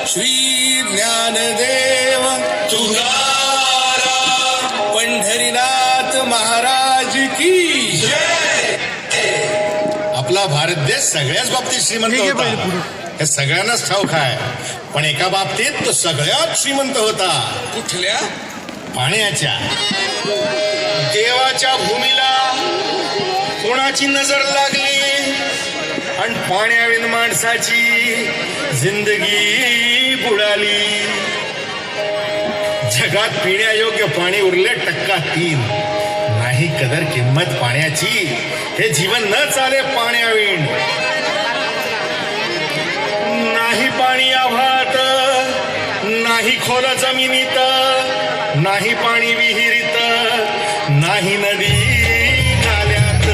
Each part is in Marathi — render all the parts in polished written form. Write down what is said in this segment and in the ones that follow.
श्री ज्ञानदेव तुकाराम पंढरीनाथ महाराज की जय. आपला भारत देश सगळ्याच बाबतीत श्रीमंत होता, हे सगळ्यांनाच ठाऊक आहे. पण एका बाबतीत तो सगळ्यात श्रीमंत होता. कुठल्या? पाण्याच्या. देवाच्या भूमीला कोणाची नजर लागली आणि पाण्याविन माणसाची जिंदगी बुडाली. जगात पिण्यायोग्य पाणी उरले 3%. नाही कदर किंमत पाण्याची, हे जीवन न चाले पाण्याविण. नाही पाणी आभाळात, नाही खोल जमिनीत, नाही पाणी विहिरीत, नाही नदी नाल्यात.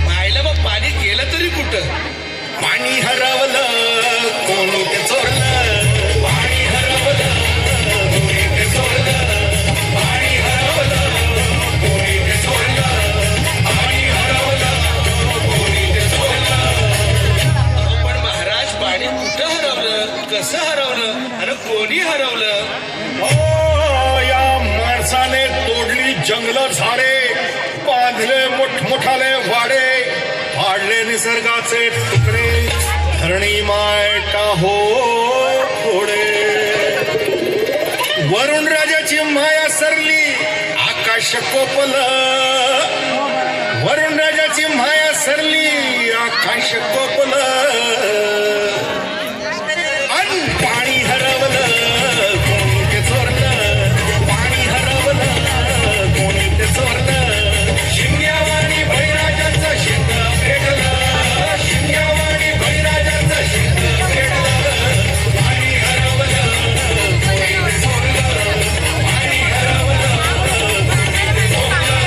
पाहिलं मग पाणी गेलं तरी कुठं? पाणी हरवलं कोणी ते चोरलं, पाणी हरवलं कोणी ते चोरलं, पाणी हरवलं कोणी ते चोरलं, पाणी हरवलं कोणी ते चोरलं. पण महाराज पाणी कुठं हरवलं, कसं हरवलं आणि कोणी हरवलं? या माणसाने तोडली जंगल झाडे, बांधले मोठमोठाले वाडे, पाडले निसर्गाचे तुकडे, धरणी मायटा हो थोडे. वरुण राजाची माया सरली, आकाश कोपलं. वरुण राजाची माया सरली, आकाश कोपलं. अन पाणी हरवलं कोणी ते चोरलं, पाणी हरवलं कोणी ते चोरलं. शिमग्यावाणी बळीराजाचं शेत पेटलं, शिमग्यावाणी बळीराजाचं शेत पेटलं. पाणी हरवलं कोणी ते चोरलं, पाणी हरवलं कोणी ते चोरलं.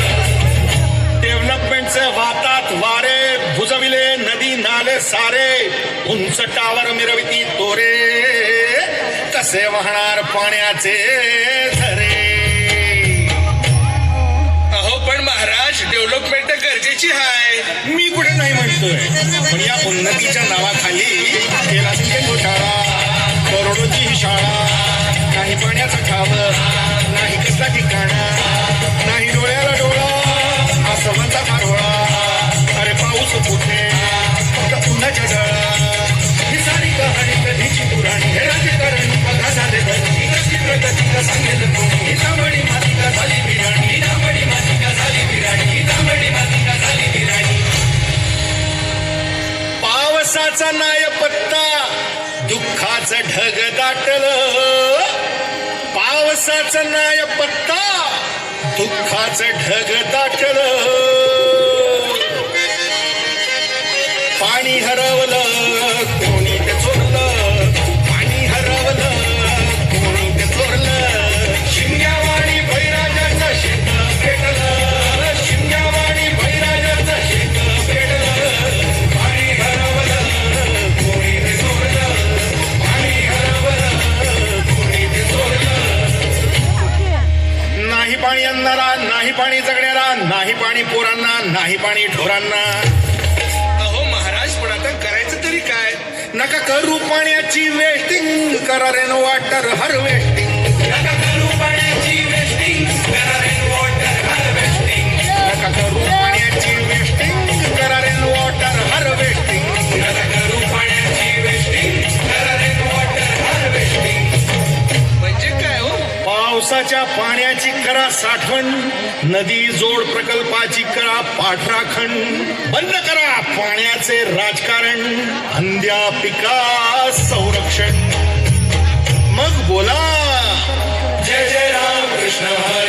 डेव्हलपमेंटचे वातात वारे, बुजविले नदी नाले सारे, उंच टावर मिरविती तोरे, कसे वाहणार पाण्याचे झरे. अहो पण महाराज डेव्हलपमेंट गरजेची आहे. मी कुठे नाही म्हणतोय, पण या उन्नतीच्या नावाखाली केला घोटाळा. करोडोची ही शाळा, नाही पाण्याचा ठाव, नाही कसला ठिकाणा, नाही डोळ्याला डोळा, आसमानचा खारोळा. अरे पाऊस कुठे, फक्त उन्हाच्या डळा. ही सारी कहाणी कधीची पुराणी, हे राजकारण बघा झाले घरी. कशी प्रगती का सांगेल कोणी, ही तांबडी माती का झाली बिराणी, ही तांबडी माती का झाली बिराणी, ही तांबडी माती का झाली बिराणी. पावसाचा नाय पत्ता, दुःखाचं ढग दाटलं. पावसाचं नाय पत्ता, दुःखाचं ढग दाटलं. पाणी हरवलं कोणी ते चोरलं, पाणी हरवलं कोणी ते चोरलं. शिमग्यावाणी बळीराजाचं शेत पेटलं, शिमग्यावाणी बळीराजाचं शेत पेटलं. पाणी हरवलं कोणी ते चोरलं, पाणी हरवलं कोणी ते चोरलं. नाही पाणी आणणारा, नाही पाणी जगणारा, नाही पाणी पोरांना, नाही पाणी ढोरांना. अहो महाराज पण आता करायचं तरी काय? नका करू पाण्याची वेस्टिंग, करा रेन वॉटर हार्वेस्टिंग. नका करू पाण्याची वेस्टिंग, करा रेन वॉटर हार्वेस्टिंग. नका करू पाण्याची वेस्टिंग, करा रेन वॉटर हार्वेस्टिंग. नका करू पाण्याची वेस्टिंग, करा रेन वॉटर हार्वेस्टिंग. म्हणजे काय हो? पावसाच्या पाण्याची करा साठवण, नदी जोड प्रकल्पाची करा पाठराखण. बंद करा पाण्याचे राजकारण, अंध्या पिका संरक्षण. मग बोला जय जय राम कृष्ण हरी.